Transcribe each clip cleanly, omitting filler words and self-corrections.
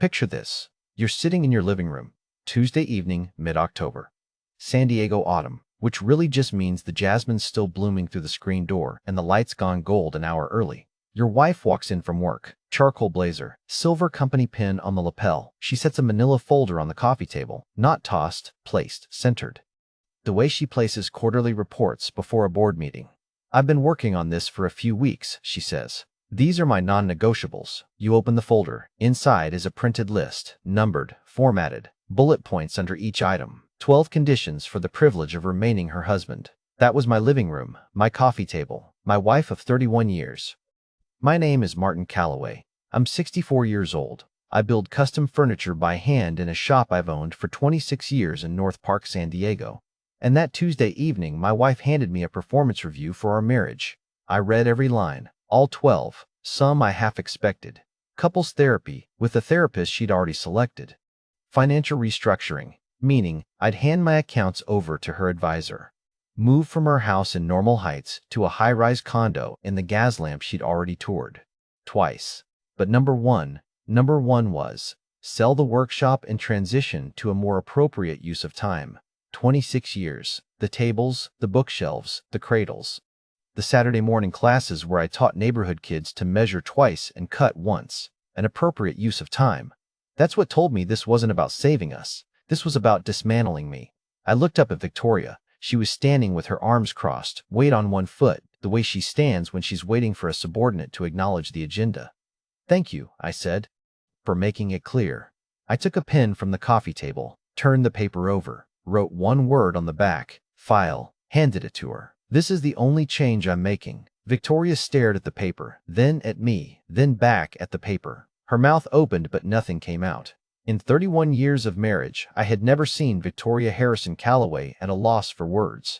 Picture this. You're sitting in your living room, Tuesday evening, mid-October. San Diego autumn, which really just means the jasmine's still blooming through the screen door and the light's gone gold an hour early. Your wife walks in from work, charcoal blazer, silver company pin on the lapel. She sets a manila folder on the coffee table, not tossed, placed, centered. The way she places quarterly reports before a board meeting. I've been working on this for a few weeks, she says. These are my non-negotiables. You open the folder. Inside is a printed list, numbered, formatted, bullet points under each item. 12 conditions for the privilege of remaining her husband. That was my living room, my coffee table, my wife of 31 years. My name is Martin Calloway. I'm 64 years old. I build custom furniture by hand in a shop I've owned for 26 years in North Park, San Diego. And that Tuesday evening, my wife handed me a performance review for our marriage. I read every line, all 12, some I half expected. Couples therapy, with a therapist she'd already selected. Financial restructuring, meaning I'd hand my accounts over to her advisor. Move from her house in Normal Heights to a high-rise condo in the Gaslamp she'd already toured. Twice. But number one was sell the workshop and transition to a more appropriate use of time. 26 years. The tables, the bookshelves, the cradles. The Saturday morning classes where I taught neighborhood kids to measure twice and cut once. An appropriate use of time. That's what told me this wasn't about saving us. This was about dismantling me. I looked up at Victoria. She was standing with her arms crossed, weight on one foot, the way she stands when she's waiting for a subordinate to acknowledge the agenda. Thank you, I said, for making it clear. I took a pen from the coffee table, turned the paper over, wrote one word on the back, file, handed it to her. This is the only change I'm making. Victoria stared at the paper, then at me, then back at the paper. Her mouth opened but nothing came out. In 31 years of marriage, I had never seen Victoria Harrison Calloway at a loss for words.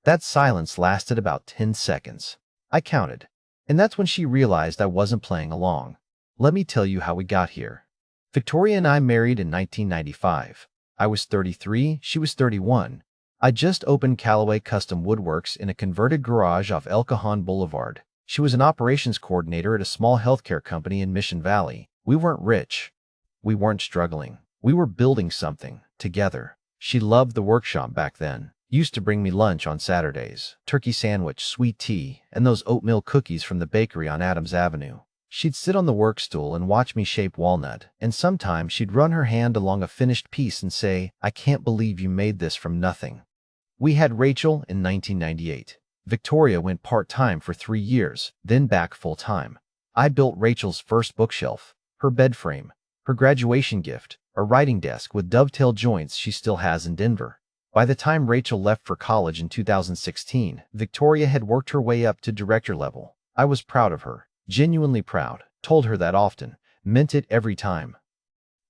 That silence lasted about 10 seconds. I counted. And that's when she realized I wasn't playing along. Let me tell you how we got here. Victoria and I married in 1995. I was 33, she was 31. I just opened Calloway Custom Woodworks in a converted garage off El Cajon Boulevard. She was an operations coordinator at a small healthcare company in Mission Valley. We weren't rich. We weren't struggling. We were building something, together. She loved the workshop back then. Used to bring me lunch on Saturdays, turkey sandwich, sweet tea, and those oatmeal cookies from the bakery on Adams Avenue. She'd sit on the work stool and watch me shape walnut, and sometimes she'd run her hand along a finished piece and say, "I can't believe you made this from nothing." We had Rachel in 1998. Victoria went part-time for 3 years, then back full-time. I built Rachel's first bookshelf, her bed frame, her graduation gift, a writing desk with dovetail joints she still has in Denver. By the time Rachel left for college in 2016, Victoria had worked her way up to director level. I was proud of her, genuinely proud, told her that often, meant it every time.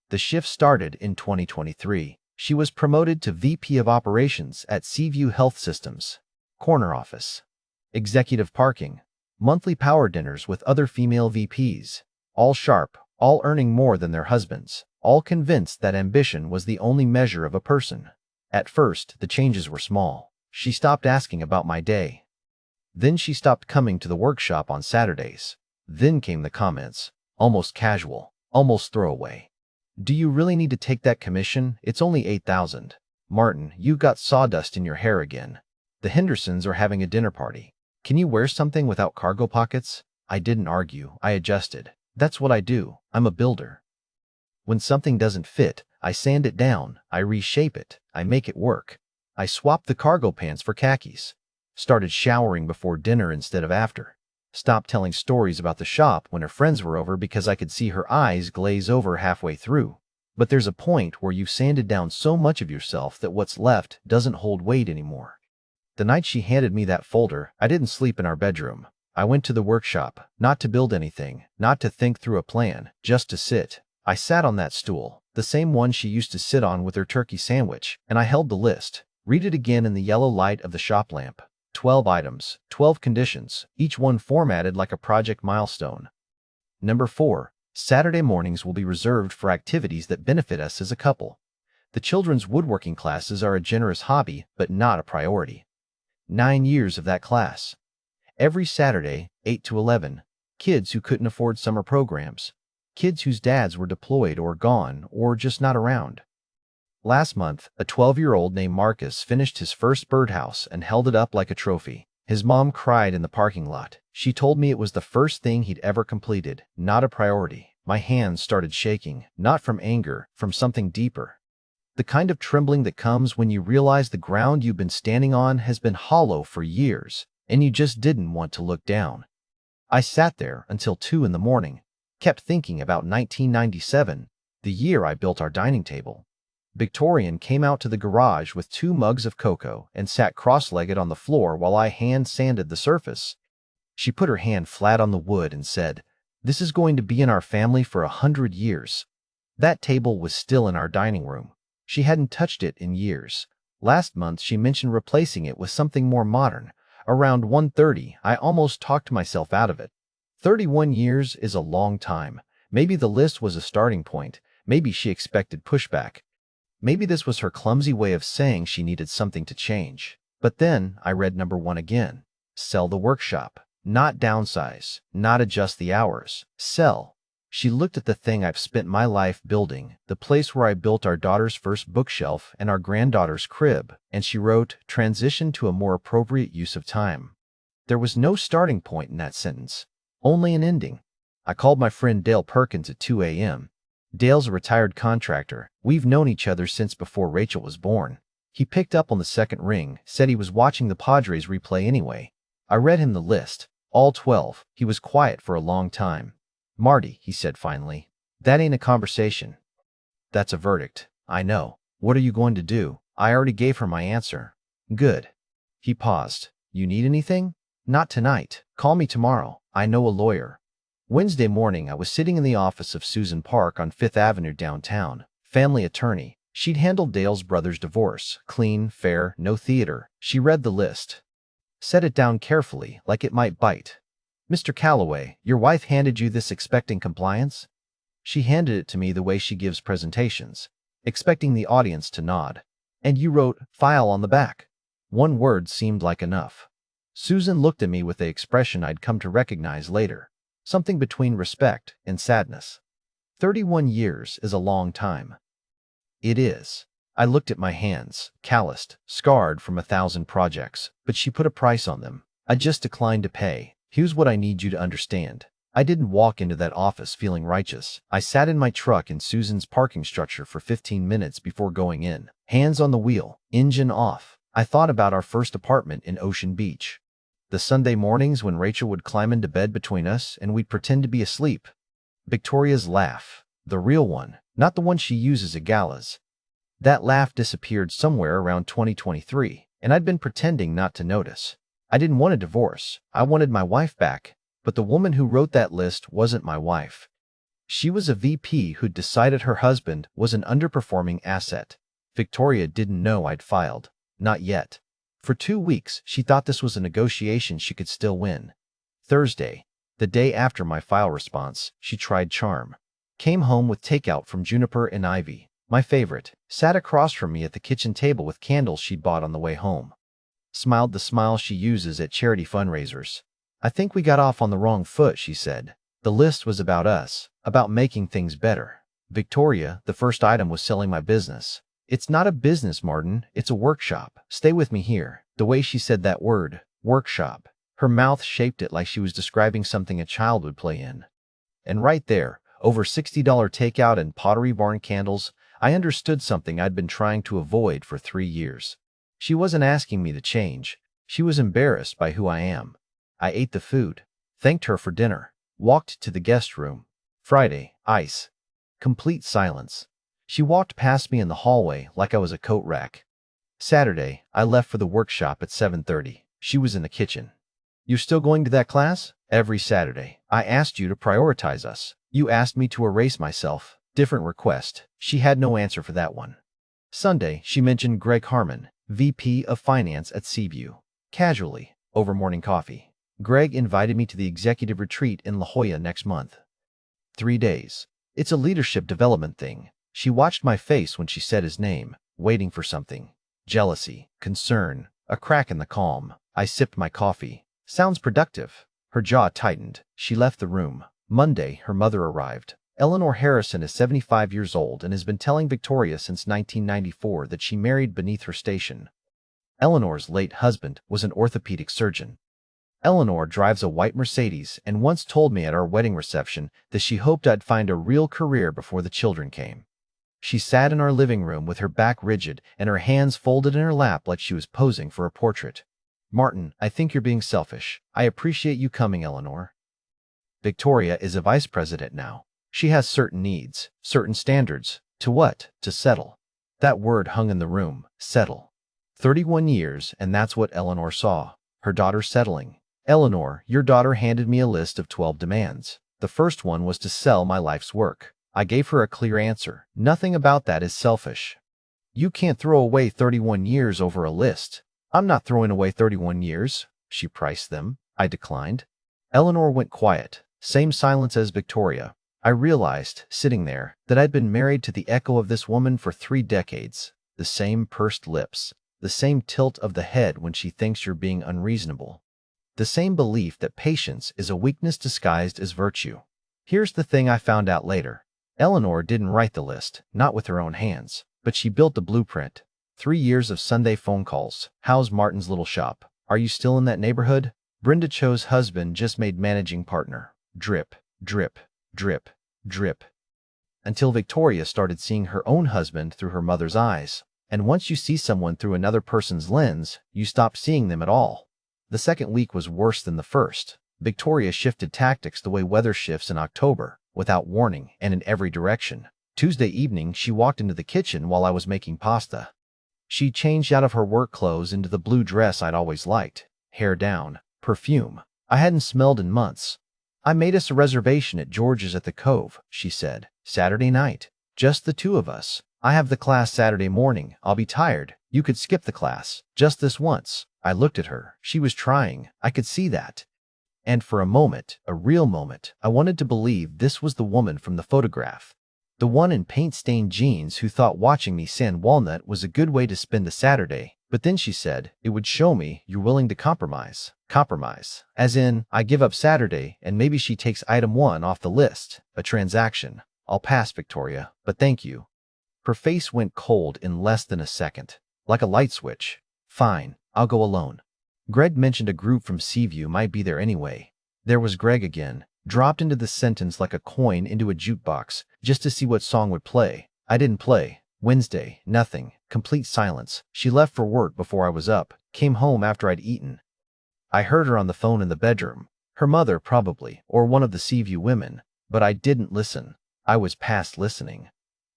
The shift started in 2023. She was promoted to VP of Operations at Seaview Health Systems, corner office, executive parking, monthly power dinners with other female VPs, all sharp, all earning more than their husbands, all convinced that ambition was the only measure of a person. At first, the changes were small. She stopped asking about my day. Then she stopped coming to the workshop on Saturdays. Then came the comments, almost casual, almost throwaway. "Do you really need to take that commission? It's only $8,000. Martin, you've got sawdust in your hair again. The Hendersons are having a dinner party. Can you wear something without cargo pockets?" I didn't argue. I adjusted. That's what I do. I'm a builder. When something doesn't fit, I sand it down. I reshape it. I make it work. I swapped the cargo pants for khakis. Started showering before dinner instead of after. Stopped telling stories about the shop when her friends were over because I could see her eyes glaze over halfway through. But there's a point where you've sanded down so much of yourself that what's left doesn't hold weight anymore. The night she handed me that folder, I didn't sleep in our bedroom. I went to the workshop, not to build anything, not to think through a plan, just to sit. I sat on that stool, the same one she used to sit on with her turkey sandwich, and I held the list. Read it again in the yellow light of the shop lamp. 12 items, 12 conditions, each one formatted like a project milestone. Number 4. Saturday mornings will be reserved for activities that benefit us as a couple. The children's woodworking classes are a generous hobby, but not a priority. 9 years of that class. Every Saturday, 8 to 11. Kids who couldn't afford summer programs. Kids whose dads were deployed or gone or just not around. Last month, a 12-year-old named Marcus finished his first birdhouse and held it up like a trophy. His mom cried in the parking lot. She told me it was the first thing he'd ever completed, not a priority. My hands started shaking, not from anger, from something deeper. The kind of trembling that comes when you realize the ground you've been standing on has been hollow for years, and you just didn't want to look down. I sat there until 2 in the morning, kept thinking about 1997, the year I built our dining table. Victorian came out to the garage with 2 mugs of cocoa and sat cross-legged on the floor while I hand-sanded the surface. She put her hand flat on the wood and said, "This is going to be in our family for 100 years." That table was still in our dining room. She hadn't touched it in years. Last month she mentioned replacing it with something more modern. Around 1:30, I almost talked myself out of it. 31 years is a long time. Maybe the list was a starting point. Maybe she expected pushback. Maybe this was her clumsy way of saying she needed something to change. But then I read number 1 again. Sell the workshop. Not downsize. Not adjust the hours. Sell. She looked at the thing I've spent my life building, the place where I built our daughter's first bookshelf and our granddaughter's crib, and she wrote, "Transition to a more appropriate use of time." There was no starting point in that sentence, only an ending. I called my friend Dale Perkins at 2 a.m. Dale's a retired contractor. We've known each other since before Rachel was born. He picked up on the second ring, said he was watching the Padres replay anyway. I read him the list, all 12. He was quiet for a long time. "Marty," he said finally, "that ain't a conversation. That's a verdict." "I know. What are you going to do?" I already gave her my answer. "Good." He paused. "You need anything?" "Not tonight. Call me tomorrow. I know a lawyer." Wednesday morning, I was sitting in the office of Susan Park on 5th Avenue downtown. Family attorney. She'd handled Dale's brother's divorce. Clean, fair, no theater. She read the list. Set it down carefully, like it might bite. "Mr. Calloway, your wife handed you this expecting compliance?" She handed it to me the way she gives presentations, expecting the audience to nod. "And you wrote 'file' on the back." One word seemed like enough. Susan looked at me with the expression I'd come to recognize later. Something between respect and sadness. 31 years is a long time. It is. I looked at my hands, calloused, scarred from 1,000 projects, but she put a price on them. I just declined to pay. Here's what I need you to understand. I didn't walk into that office feeling righteous. I sat in my truck in Susan's parking structure for 15 minutes before going in. Hands on the wheel, engine off. I thought about our first apartment in Ocean Beach. The Sunday mornings when Rachel would climb into bed between us and we'd pretend to be asleep. Victoria's laugh. The real one, not the one she uses at galas. That laugh disappeared somewhere around 2023, and I'd been pretending not to notice. I didn't want a divorce. I wanted my wife back. But the woman who wrote that list wasn't my wife. She was a VP who'd decided her husband was an underperforming asset. Victoria didn't know I'd filed. Not yet. For 2 weeks, she thought this was a negotiation she could still win. Thursday, the day after my file response, she tried charm. Came home with takeout from Juniper and Ivy, my favorite, sat across from me at the kitchen table with candles she'd bought on the way home. Smiled the smile she uses at charity fundraisers. "I think we got off on the wrong foot," she said. "The list was about us, about making things better. Victoria, the first item was selling my business." "It's not a business, Martin. It's a workshop. Stay with me here." The way she said that word, workshop, her mouth shaped it like she was describing something a child would play in. And right there, over $60 takeout and Pottery Barn candles, I understood something I'd been trying to avoid for 3 years. She wasn't asking me to change. She was embarrassed by who I am. I ate the food, thanked her for dinner, walked to the guest room. Friday, ice. Complete silence. She walked past me in the hallway like I was a coat rack. Saturday, I left for the workshop at 7:30. She was in the kitchen. "You're still going to that class?" "Every Saturday. I asked you to prioritize us. You asked me to erase myself." Different request. She had no answer for that one. Sunday, she mentioned Greg Harmon, VP of Finance at Seaview. Casually, over morning coffee. Greg invited me to the executive retreat in La Jolla next month. 3 days. It's a leadership development thing. She watched my face when she said his name, waiting for something. Jealousy, concern, a crack in the calm. I sipped my coffee. Sounds productive. Her jaw tightened. She left the room. Monday, her mother arrived. Eleanor Harrison is 75 years old and has been telling Victoria since 1994 that she married beneath her station. Eleanor's late husband was an orthopedic surgeon. Eleanor drives a white Mercedes and once told me at our wedding reception that she hoped I'd find a real career before the children came. She sat in our living room with her back rigid and her hands folded in her lap like she was posing for a portrait. "Martin, I think you're being selfish. I appreciate you coming, Eleanor." Victoria is a vice president now. She has certain needs, certain standards. To what? To settle. That word hung in the room, settle. 31 years, and that's what Eleanor saw. Her daughter settling. "Eleanor, your daughter handed me a list of 12 demands. The first one was to sell my life's work." I gave her a clear answer. "Nothing about that is selfish. You can't throw away 31 years over a list." "I'm not throwing away 31 years." She priced them. I declined. Eleanor went quiet. Same silence as Victoria. I realized, sitting there, that I'd been married to the echo of this woman for 3 decades. The same pursed lips. The same tilt of the head when she thinks you're being unreasonable. The same belief that patience is a weakness disguised as virtue. Here's the thing I found out later. Eleanor didn't write the list, not with her own hands, but she built the blueprint. 3 years of Sunday phone calls. "How's Martin's little shop? Are you still in that neighborhood?" Brenda Cho's husband just made managing partner. Drip, drip, drip, drip. Until Victoria started seeing her own husband through her mother's eyes. And once you see someone through another person's lens, you stop seeing them at all. The second week was worse than the first. Victoria shifted tactics the way weather shifts in October, without warning and in every direction. Tuesday evening, she walked into the kitchen while I was making pasta. She changed out of her work clothes into the blue dress I'd always liked. Hair down, perfume I hadn't smelled in months. "I made us a reservation at George's at the Cove," she said. "Saturday night. Just the two of us. I have the class Saturday morning. I'll be tired. You could skip the class. Just this once." I looked at her. She was trying. I could see that. And for a moment, a real moment, I wanted to believe this was the woman from the photograph. The one in paint-stained jeans who thought watching me sand walnut was a good way to spend a Saturday. But then she said, "It would show me you're willing to compromise." Compromise. As in, I give up Saturday and maybe she takes item 1 off the list. A transaction. "I'll pass, Victoria, but thank you." Her face went cold in less than a second. Like a light switch. "Fine, I'll go alone." Greg mentioned a group from Seaview might be there anyway. There was Greg again, dropped into the sentence like a coin into a jukebox, just to see what song would play. I didn't play. Wednesday, nothing. Complete silence. She left for work before I was up, came home after I'd eaten. I heard her on the phone in the bedroom. Her mother, probably, or one of the Seaview women. But I didn't listen. I was past listening.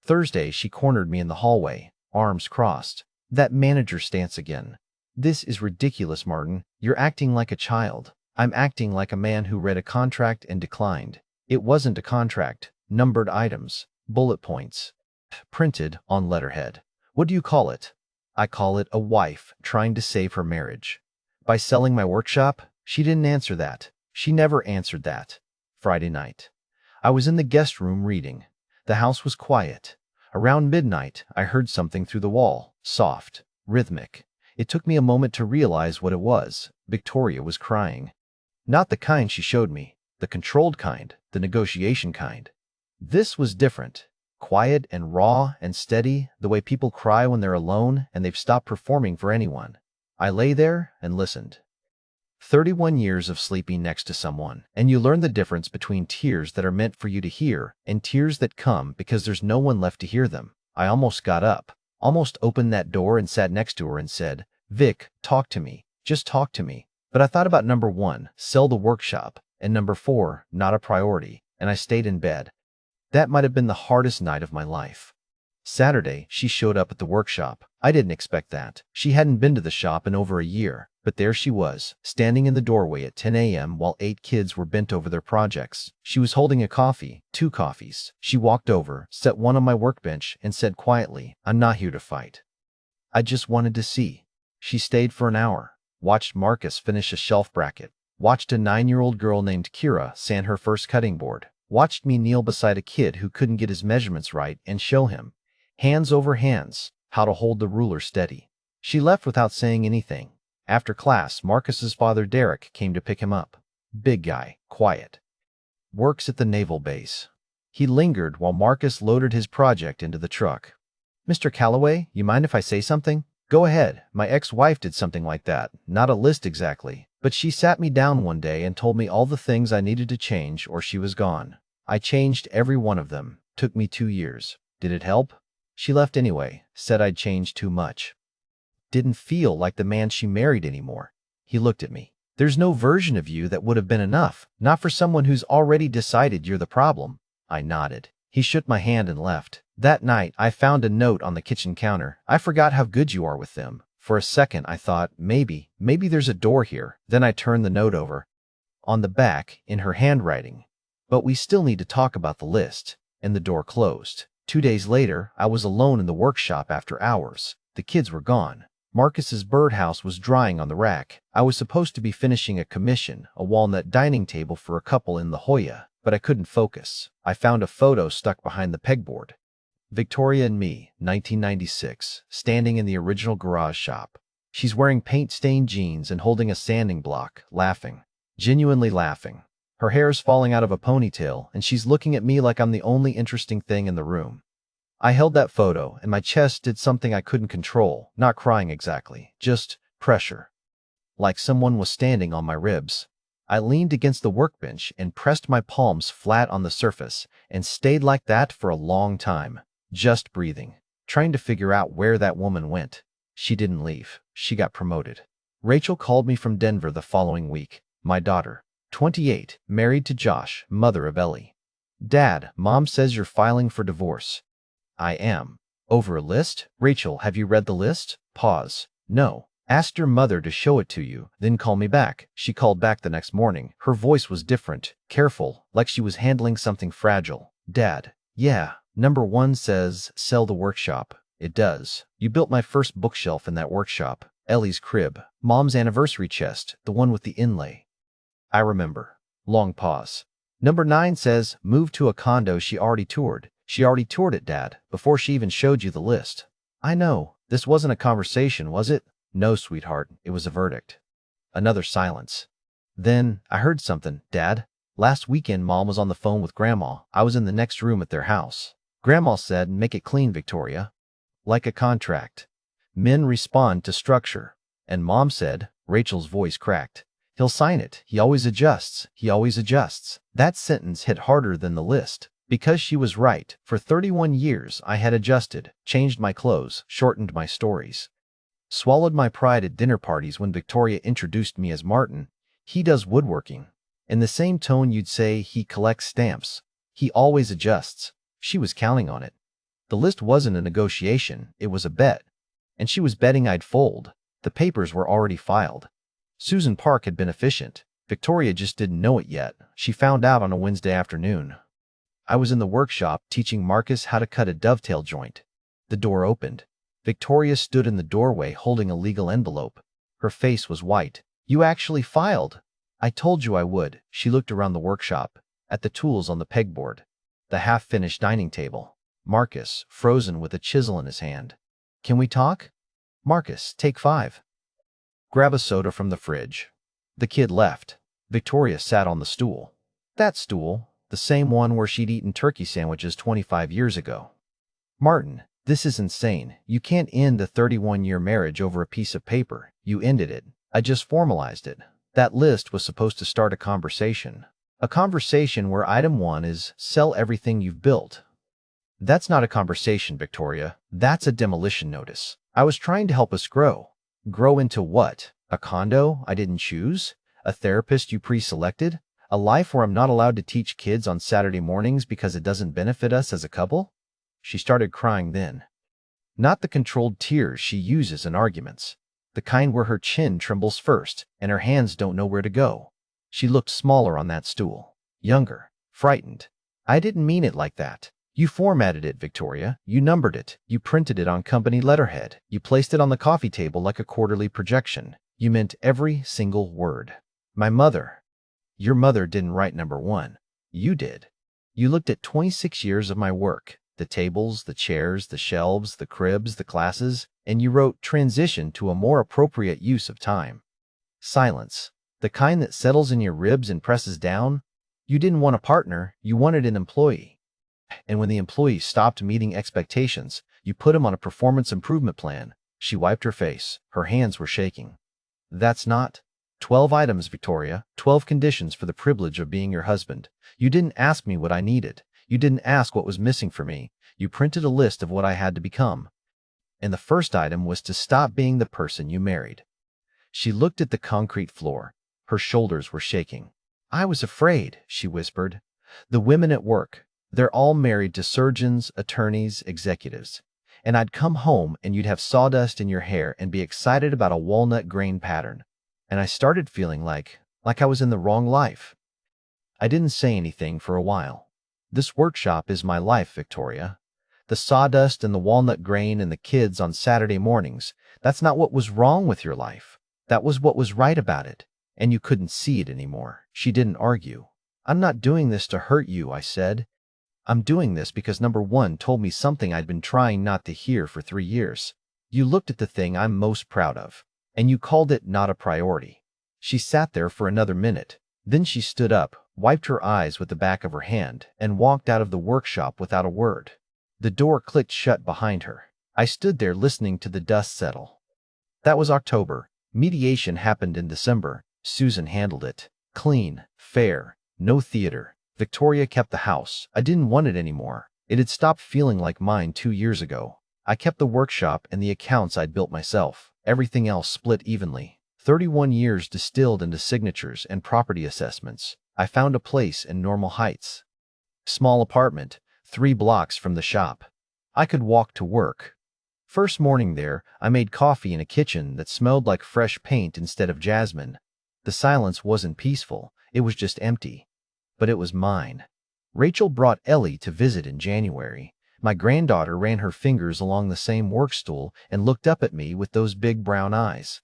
Thursday, she cornered me in the hallway, arms crossed. That manager stance again. "This is ridiculous, Martin. You're acting like a child." "I'm acting like a man who read a contract and declined." It wasn't a contract. Numbered items. Bullet points. Printed on letterhead. "What do you call it?" "I call it a wife trying to save her marriage." "By selling my workshop?" She didn't answer that. She never answered that. Friday night. I was in the guest room reading. The house was quiet. Around midnight, I heard something through the wall. Soft. Rhythmic. It took me a moment to realize what it was. Victoria was crying. Not the kind she showed me. The controlled kind. The negotiation kind. This was different. Quiet and raw and steady, the way people cry when they're alone and they've stopped performing for anyone. I lay there and listened. 31 years of sleeping next to someone, and you learn the difference between tears that are meant for you to hear and tears that come because there's no one left to hear them. I almost got up, almost opened that door and sat next to her and said, "Vic, talk to me. Just talk to me." But I thought about number 1, sell the workshop, and number 4, not a priority, and I stayed in bed. That might have been the hardest night of my life. Saturday, she showed up at the workshop. I didn't expect that. She hadn't been to the shop in over a year, but there she was, standing in the doorway at 10 a.m. while 8 kids were bent over their projects. She was holding a coffee, 2 coffees. She walked over, set one on my workbench, and said quietly, "I'm not here to fight. I just wanted to see." She stayed for an hour, watched Marcus finish a shelf bracket, watched a 9-year-old girl named Kira sand her first cutting board, watched me kneel beside a kid who couldn't get his measurements right and show him, hands over hands, how to hold the ruler steady. She left without saying anything. After class, Marcus's father Derek came to pick him up. Big guy, quiet. Works at the naval base. He lingered while Marcus loaded his project into the truck. "Mr. Calloway, you mind if I say something?" "Go ahead. My ex-wife did something like that. Not a list exactly. But she sat me down one day and told me all the things I needed to change or she was gone. I changed every one of them. Took me 2 years. Did it help? She left anyway. Said I'd changed too much. Didn't feel like the man she married anymore." He looked at me. "There's no version of you that would have been enough. Not for someone who's already decided you're the problem." I nodded. He shook my hand and left. That night, I found a note on the kitchen counter. "I forgot how good you are with them." For a second, I thought, maybe there's a door here. Then I turned the note over. On the back, in her handwriting, "But we still need to talk about the list." And the door closed. 2 days later, I was alone in the workshop after hours. The kids were gone. Marcus's birdhouse was drying on the rack. I was supposed to be finishing a commission, a walnut dining table for a couple in La Jolla, but I couldn't focus. I found a photo stuck behind the pegboard. Victoria and me, 1996, standing in the original garage shop. She's wearing paint-stained jeans and holding a sanding block, laughing. Genuinely laughing. Her hair's falling out of a ponytail, and she's looking at me like I'm the only interesting thing in the room. I held that photo, and my chest did something I couldn't control, not crying exactly, just pressure. Like someone was standing on my ribs. I leaned against the workbench and pressed my palms flat on the surface, and stayed like that for a long time, just breathing, trying to figure out where that woman went. She didn't leave. She got promoted. Rachel called me from Denver the following week. My daughter, 28, married to Josh, mother of Ellie. "Dad, Mom says you're filing for divorce." "I am." "Over a list?" "Rachel, have you read the list?" Pause. "No." "Asked your mother to show it to you, then call me back." She called back the next morning. Her voice was different, careful, like she was handling something fragile. "Dad, yeah, number 1 says sell the workshop." "It does. You built my first bookshelf in that workshop. Ellie's crib. Mom's anniversary chest, the one with the inlay." "I remember." Long pause. "Number 9 says move to a condo she already toured." "She already toured it, Dad, before she even showed you the list." "I know. This wasn't a conversation, was it?" "No, sweetheart. It was a verdict." Another silence. Then I heard something. "Dad, last weekend Mom was on the phone with Grandma. I was in the next room at their house. Grandma said, 'Make it clean, Victoria.' Like a contract. Men respond to structure. And Mom said," Rachel's voice cracked, "he'll sign it. He always adjusts. He always adjusts." That sentence hit harder than the list. Because she was right. For 31 years, I had adjusted, changed my clothes, shortened my stories. Swallowed my pride at dinner parties when Victoria introduced me as Martin. "He does woodworking." In the same tone you'd say he collects stamps. He always adjusts. She was counting on it. The list wasn't a negotiation, it was a bet. And she was betting I'd fold. The papers were already filed. Susan Park had been efficient. Victoria just didn't know it yet. She found out on a Wednesday afternoon. I was in the workshop teaching Marcus how to cut a dovetail joint. The door opened. Victoria stood in the doorway holding a legal envelope. Her face was white. "You actually filed." "I told you I would." She looked around the workshop, at the tools on the pegboard, the half-finished dining table. Marcus, frozen with a chisel in his hand. "Can we talk?" "Marcus, take 5. Grab a soda from the fridge." The kid left. Victoria sat on the stool. That stool, the same one where she'd eaten turkey sandwiches 25 years ago. "Martin, this is insane. You can't end a 31-year marriage over a piece of paper. You ended it. I just formalized it. That list was supposed to start a conversation. A conversation where item 1 is sell everything you've built." "That's not a conversation, Victoria. That's a demolition notice. I was trying to help us grow." "Grow into what? A condo I didn't choose? A therapist you pre-selected? A life where I'm not allowed to teach kids on Saturday mornings because it doesn't benefit us as a couple?" She started crying then. Not the controlled tears she uses in arguments. The kind where her chin trembles first and her hands don't know where to go. She looked smaller on that stool. Younger. Frightened. "I didn't mean it like that. You formatted it, Victoria. You numbered it. You printed it on company letterhead. You placed it on the coffee table like a quarterly projection. You meant every single word. My mother. Your mother didn't write number 1. You did. You looked at 26 years of my work. The tables, the chairs, the shelves, the cribs, the classes, and you wrote transition to a more appropriate use of time." Silence. The kind that settles in your ribs and presses down. You didn't want a partner, you wanted an employee. And when the employees stopped meeting expectations, you put them on a performance improvement plan. She wiped her face. Her hands were shaking. That's not 12 items, Victoria. 12 conditions for the privilege of being your husband. You didn't ask me what I needed. You didn't ask what was missing for me. You printed a list of what I had to become. And the first item was to stop being the person you married. She looked at the concrete floor. Her shoulders were shaking. I was afraid, she whispered. The women at work, they're all married to surgeons, attorneys, executives. And I'd come home and you'd have sawdust in your hair and be excited about a walnut grain pattern. And I started feeling like I was in the wrong life. I didn't say anything for a while. This workshop is my life, Victoria. The sawdust and the walnut grain and the kids on Saturday mornings, that's not what was wrong with your life. That was what was right about it. And you couldn't see it anymore. She didn't argue. I'm not doing this to hurt you, I said. I'm doing this because number one told me something I'd been trying not to hear for 3 years. You looked at the thing I'm most proud of, and you called it not a priority. She sat there for another minute. Then she stood up, wiped her eyes with the back of her hand, and walked out of the workshop without a word. The door clicked shut behind her. I stood there listening to the dust settle. That was October. Mediation happened in December. Susan handled it. Clean, fair, no theater. Victoria kept the house. I didn't want it anymore. It had stopped feeling like mine 2 years ago. I kept the workshop and the accounts I'd built myself. Everything else split evenly. 31 years distilled into signatures and property assessments. I found a place in Normal Heights. Small apartment, 3 blocks from the shop. I could walk to work. First morning there, I made coffee in a kitchen that smelled like fresh paint instead of jasmine. The silence wasn't peaceful. It was just empty. But it was mine. Rachel brought Ellie to visit in January. My granddaughter ran her fingers along the same work stool and looked up at me with those big brown eyes.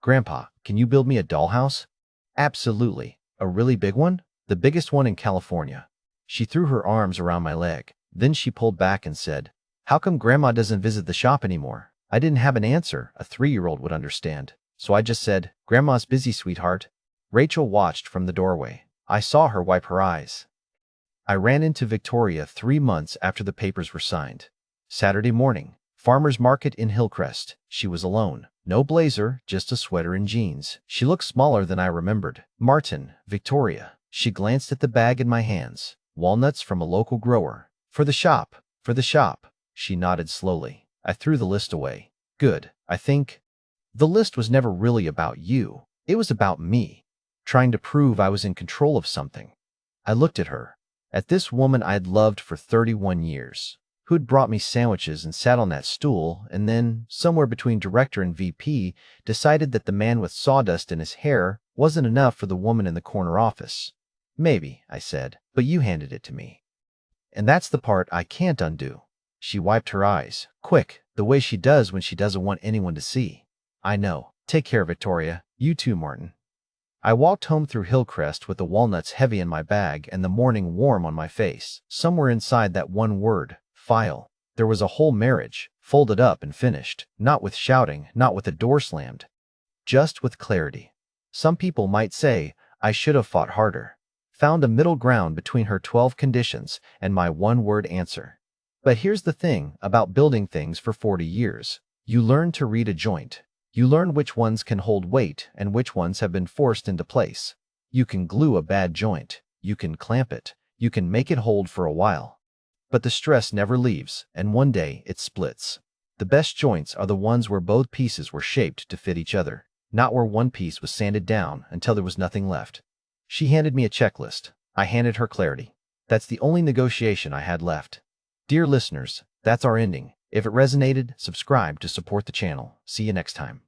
Grandpa, can you build me a dollhouse? Absolutely. A really big one? The biggest one in California. She threw her arms around my leg. Then she pulled back and said, How come Grandma doesn't visit the shop anymore? I didn't have an answer a 3-year-old would understand. So I just said, Grandma's busy, sweetheart. Rachel watched from the doorway. I saw her wipe her eyes. I ran into Victoria 3 months after the papers were signed. Saturday morning, farmer's market in Hillcrest. She was alone. No blazer, just a sweater and jeans. She looked smaller than I remembered. Martin, Victoria. She glanced at the bag in my hands. Walnuts from a local grower. For the shop. For the shop. She nodded slowly. I threw the list away. Good, I think. The list was never really about you. It was about me. Trying to prove I was in control of something. I looked at her. At this woman I'd loved for 31 years. Who'd brought me sandwiches and sat on that stool, and then, somewhere between director and VP, decided that the man with sawdust in his hair wasn't enough for the woman in the corner office. Maybe, I said, but you handed it to me. And that's the part I can't undo. She wiped her eyes, quick, the way she does when she doesn't want anyone to see. I know. Take care, Victoria. You too, Martin. I walked home through Hillcrest with the walnuts heavy in my bag and the morning warm on my face. Somewhere inside that one word, file, there was a whole marriage, folded up and finished, not with shouting, not with a door slammed, just with clarity. Some people might say, I should have fought harder, found a middle ground between her 12 conditions and my one-word answer. But here's the thing about building things for 40 years. You learn to read a joint. You learn which ones can hold weight and which ones have been forced into place. You can glue a bad joint. You can clamp it. You can make it hold for a while. But the stress never leaves, and one day it splits. The best joints are the ones where both pieces were shaped to fit each other, not where one piece was sanded down until there was nothing left. She handed me a checklist. I handed her clarity. That's the only negotiation I had left. Dear listeners, that's our ending. If it resonated, subscribe to support the channel. See you next time.